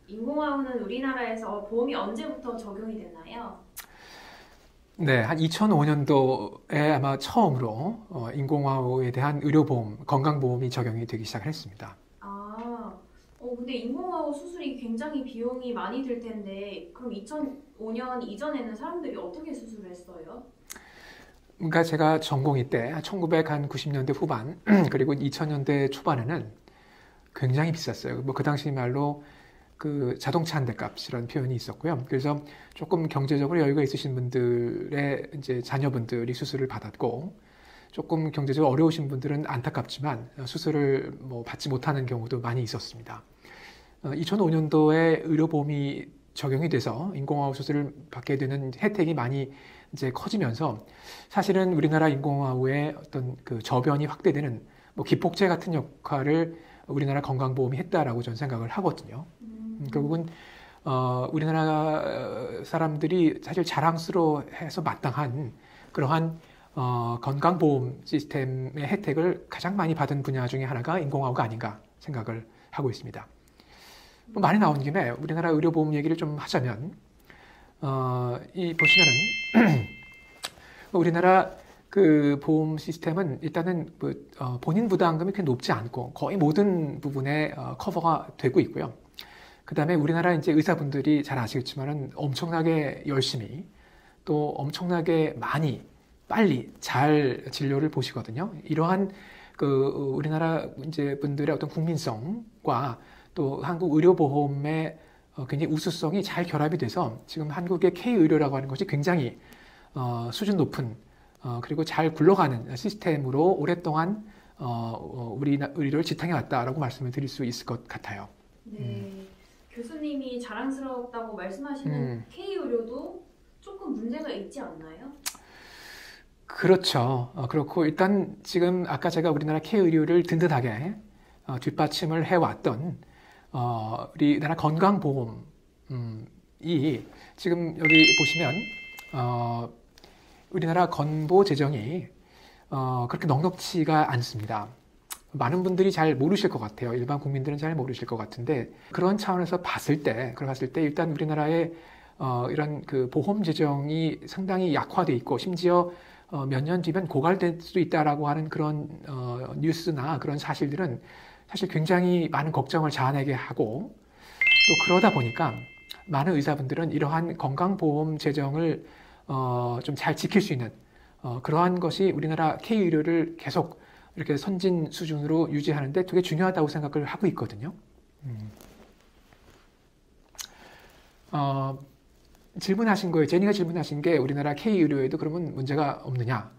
인공화호는 우리나라에서 보험이 언제부터 적용이 됐나요? 네, 한 2005년도에 아마 처음으로 인공화호에 대한 의료보험, 건강보험이 적용이 되기 시작했습니다. 아, 근데 인공화호 수술이 굉장히 비용이 많이 들 텐데, 그럼 2005년 이전에는 사람들이 어떻게 수술을 했어요? 그러니까 제가 전공의 때 1990년대 후반 그리고 2000년대 초반에는 굉장히 비쌌어요. 뭐 그 당시 말로 그 자동차 한 대 값이라는 표현이 있었고요. 그래서 조금 경제적으로 여유가 있으신 분들의 이제 자녀분들이 수술을 받았고, 조금 경제적으로 어려우신 분들은 안타깝지만 수술을 뭐 받지 못하는 경우도 많이 있었습니다. 2005년도에 의료보험이 적용이 돼서 인공화호 수술을 받게 되는 혜택이 많이 이제 커지면서 사실은 우리나라 인공화호의 어떤 그 저변이 확대되는 뭐 기폭제 같은 역할을 우리나라 건강보험이 했다라고 저는 생각을 하거든요. 결국은 우리나라 사람들이 사실 자랑스러워해서 마땅한 그러한 건강보험 시스템의 혜택을 가장 많이 받은 분야 중에 하나가 인공화호가 아닌가 생각을 하고 있습니다. 뭐 말이 나온 김에 우리나라 의료보험 얘기를 좀 하자면 이 보시면은 우리나라 그 보험 시스템은 일단은 본인 부담금이 그렇게 높지 않고 거의 모든 부분에 커버가 되고 있고요. 그 다음에 우리나라 이제 의사분들이 잘 아시겠지만은 엄청나게 열심히 또 엄청나게 많이 빨리 잘 진료를 보시거든요. 이러한 그 우리나라 이제 분들의 어떤 국민성과 또 한국 의료보험의 굉장히 우수성이 잘 결합이 돼서 지금 한국의 K의료라고 하는 것이 굉장히 수준 높은 그리고 잘 굴러가는 시스템으로 오랫동안 우리 의료를 지탱해 왔다라고 말씀을 드릴 수 있을 것 같아요. 네, 교수님이 자랑스럽다고 말씀하시는 K의료도 조금 문제가 있지 않나요? 그렇죠. 그렇고 일단 지금 아까 제가 우리나라 K의료를 든든하게 뒷받침을 해왔던 우리나라 건강보험이 지금 여기 보시면 우리나라 건보 재정이 그렇게 넉넉지가 않습니다. 많은 분들이 잘 모르실 것 같아요. 일반 국민들은 잘 모르실 것 같은데 그런 차원에서 봤을 때 일단 우리나라의 이런 그 보험 재정이 상당히 약화돼 있고 심지어 몇 년 뒤면 고갈될 수도 있다라고 하는 그런 뉴스나 그런 사실들은 사실 굉장히 많은 걱정을 자아내게 하고 또 그러다 보니까 많은 의사분들은 이러한 건강보험 재정을 좀 잘 지킬 수 있는 그러한 것이 우리나라 K의료를 계속 이렇게 선진 수준으로 유지하는데 되게 중요하다고 생각을 하고 있거든요. 질문하신 거예요. 제니가 질문하신 게 우리나라 K의료에도 그러면 문제가 없느냐?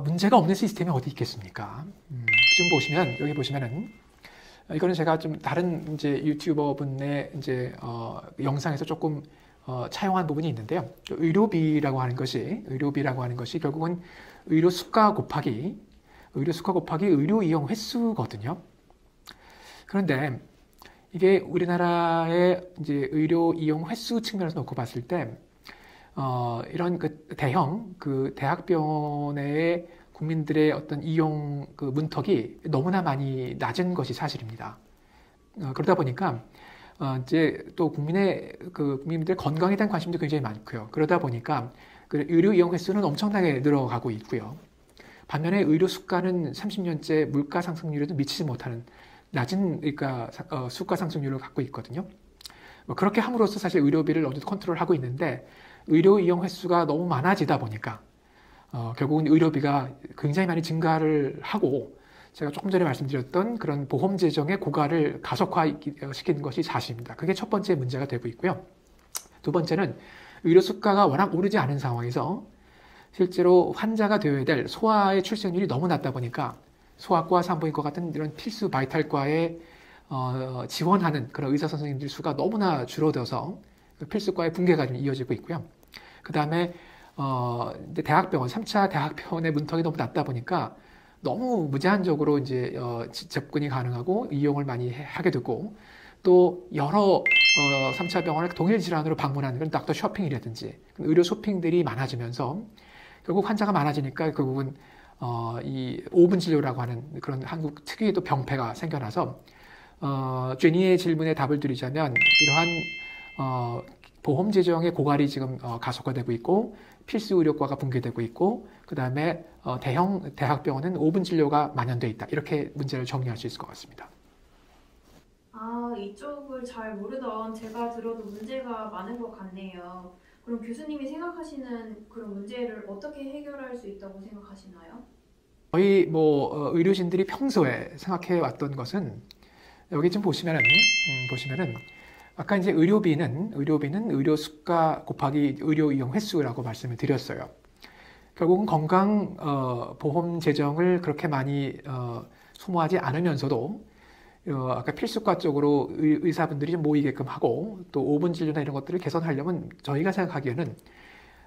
문제가 없는 시스템이 어디 있겠습니까? 지금 보시면, 여기 보시면은, 이거는 제가 좀 다른 이제 유튜버 분의 이제, 영상에서 조금, 차용한 부분이 있는데요. 의료비라고 하는 것이 결국은 의료 수가 곱하기 의료 이용 횟수거든요. 그런데 이게 우리나라의 이제 의료 이용 횟수 측면에서 놓고 봤을 때, 이런 그 대형 그 대학병원의 국민들의 어떤 이용 그 문턱이 너무나 많이 낮은 것이 사실입니다. 그러다 보니까 이제 또 국민들 건강에 대한 관심도 굉장히 많고요. 그러다 보니까 그 의료 이용 횟수는 엄청나게 늘어가고 있고요. 반면에 의료 수가는 30년째 물가 상승률에도 미치지 못하는 낮은 그러니까 수가 상승률을 갖고 있거든요. 그렇게 함으로써 사실 의료비를 어느 정도 컨트롤하고 있는데 의료 이용 횟수가 너무 많아지다 보니까 결국은 의료비가 굉장히 많이 증가를 하고 제가 조금 전에 말씀드렸던 그런 보험 재정의 고갈을 가속화시키는 것이 사실입니다. 그게 첫 번째 문제가 되고 있고요. 두 번째는 의료 수가가 워낙 오르지 않은 상황에서 실제로 환자가 되어야 될 소아의 출생률이 너무 낮다 보니까 소아과 산부인과 같은 이런 필수 바이탈과에 지원하는 그런 의사 선생님들 수가 너무나 줄어들어서 그 필수과의 붕괴가 좀 이어지고 있고요. 그 다음에 대학병원, 3차 대학병원의 문턱이 너무 낮다 보니까 너무 무제한적으로 이제 접근이 가능하고 이용을 많이 하게 되고 또 여러 3차 병원을 동일 질환으로 방문하는 그런 닥터 쇼핑이라든지 의료 쇼핑들이 많아지면서 결국 환자가 많아지니까 결국은 이 5분 진료라고 하는 그런 한국 특유의 또 병폐가 생겨나서 제니의 질문에 답을 드리자면 이러한 보험 재정의 고갈이 지금 가속화되고 있고 필수 의료과가 붕괴되고 있고 그 다음에 대형 대학병원은 5분 진료가 만연돼 있다. 이렇게 문제를 정리할 수 있을 것 같습니다. 아, 이쪽을 잘 모르던 제가 들어도 문제가 많은 것 같네요. 그럼 교수님이 생각하시는 그런 문제를 어떻게 해결할 수 있다고 생각하시나요? 저희 의료진들이 평소에 생각해 왔던 것은 여기 좀 보시면은 아까 이제 의료비는 의료 수가 곱하기 의료 이용 횟수라고 말씀을 드렸어요. 결국은 건강 보험 재정을 그렇게 많이 소모하지 않으면서도 아까 필수과 쪽으로 의사분들이 좀 모이게끔 하고 또 5분 진료나 이런 것들을 개선하려면 저희가 생각하기에는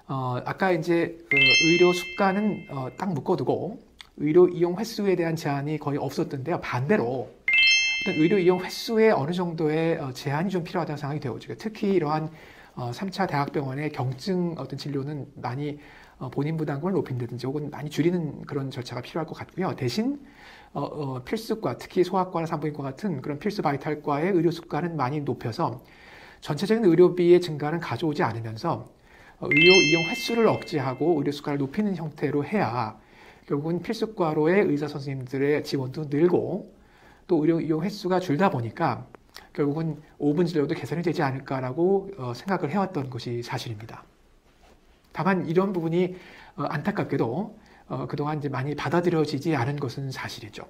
아까 이제 의료 수가는 딱 묶어두고 의료 이용 횟수에 대한 제한이 거의 없었던데요. 반대로 어떤 의료 이용 횟수에 어느 정도의 제한이 좀 필요하다는 생각이 되어지고 특히 이러한 3차 대학병원의 경증 어떤 진료는 많이 본인 부담금을 높인다든지 혹은 많이 줄이는 그런 절차가 필요할 것 같고요. 대신 필수과, 특히 소아과나 산부인과 같은 그런 필수 바이탈과의 의료 수가는 많이 높여서 전체적인 의료비의 증가는 가져오지 않으면서 의료 이용 횟수를 억제하고 의료 수가를 높이는 형태로 해야 결국은 필수과로의 의사 선생님들의 지원도 늘고 또 의료 이용 횟수가 줄다 보니까 결국은 5분 진료도 개선이 되지 않을까라고 생각을 해왔던 것이 사실입니다. 다만 이런 부분이 안타깝게도 그동안 이제 많이 받아들여지지 않은 것은 사실이죠.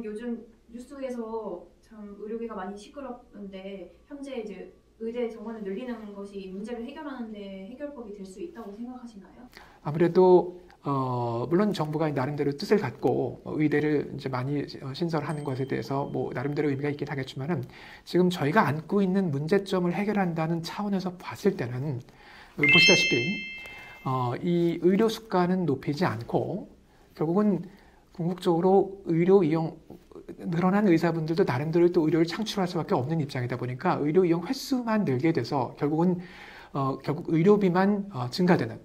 요즘 뉴스에서 참 의료비가 많이 시끄럽는데 현재 이제 의대 정원을 늘리는 것이 문제를 해결하는데 해결법이 될 수 있다고 생각하시나요? 아무래도 물론 정부가 나름대로 뜻을 갖고 의대를 이제 많이 신설하는 것에 대해서 나름대로 의미가 있긴 하겠지만은 지금 저희가 안고 있는 문제점을 해결한다는 차원에서 봤을 때는 보시다시피 이 의료 수가는 높이지 않고 결국은 궁극적으로 의료 이용 늘어난 의사분들도 나름대로 또 의료를 창출할 수밖에 없는 입장이다 보니까 의료 이용 횟수만 늘게 돼서 결국 의료비만 증가되는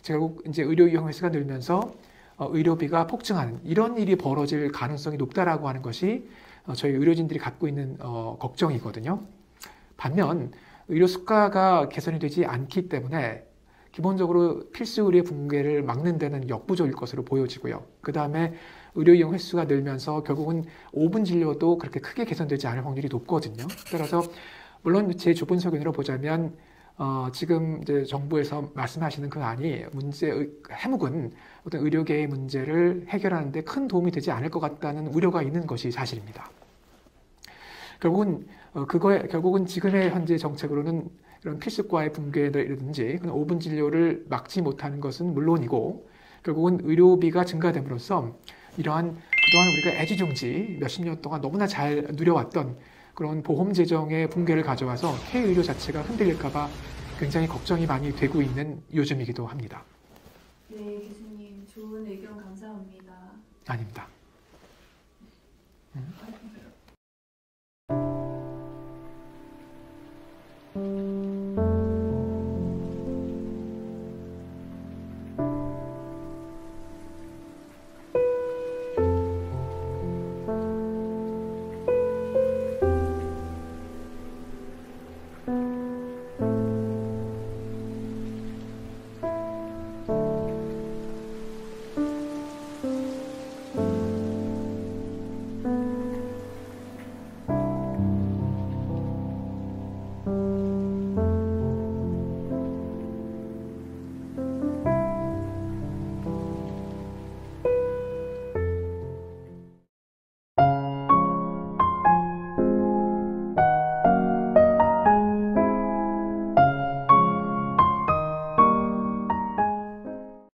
결국 이제 의료 이용 횟수가 늘면서 의료비가 폭증하는 이런 일이 벌어질 가능성이 높다라고 하는 것이 저희 의료진들이 갖고 있는 걱정이거든요. 반면 의료 수가가 개선이 되지 않기 때문에 기본적으로 필수 의료 붕괴를 막는 데는 역부족일 것으로 보여지고요. 그 다음에 의료 이용 횟수가 늘면서 결국은 5분 진료도 그렇게 크게 개선되지 않을 확률이 높거든요. 따라서 물론 제 좁은 소견으로 보자면 지금 이제 정부에서 말씀하시는 그 안이 해묵은 어떤 의료계의 문제를 해결하는 데 큰 도움이 되지 않을 것 같다는 우려가 있는 것이 사실입니다. 결국은 지금의 현재 정책으로는 이런 필수과의 붕괴라든지 5분 진료를 막지 못하는 것은 물론이고 결국은 의료비가 증가됨으로써 이러한 그동안 우리가 애지중지 몇십 년 동안 너무나 잘 누려왔던 그런 보험 재정의 붕괴를 가져와서 K의료 자체가 흔들릴까 봐 굉장히 걱정이 많이 되고 있는 요즘이기도 합니다. 네, 교수님 좋은 의견 감사합니다. 아닙니다.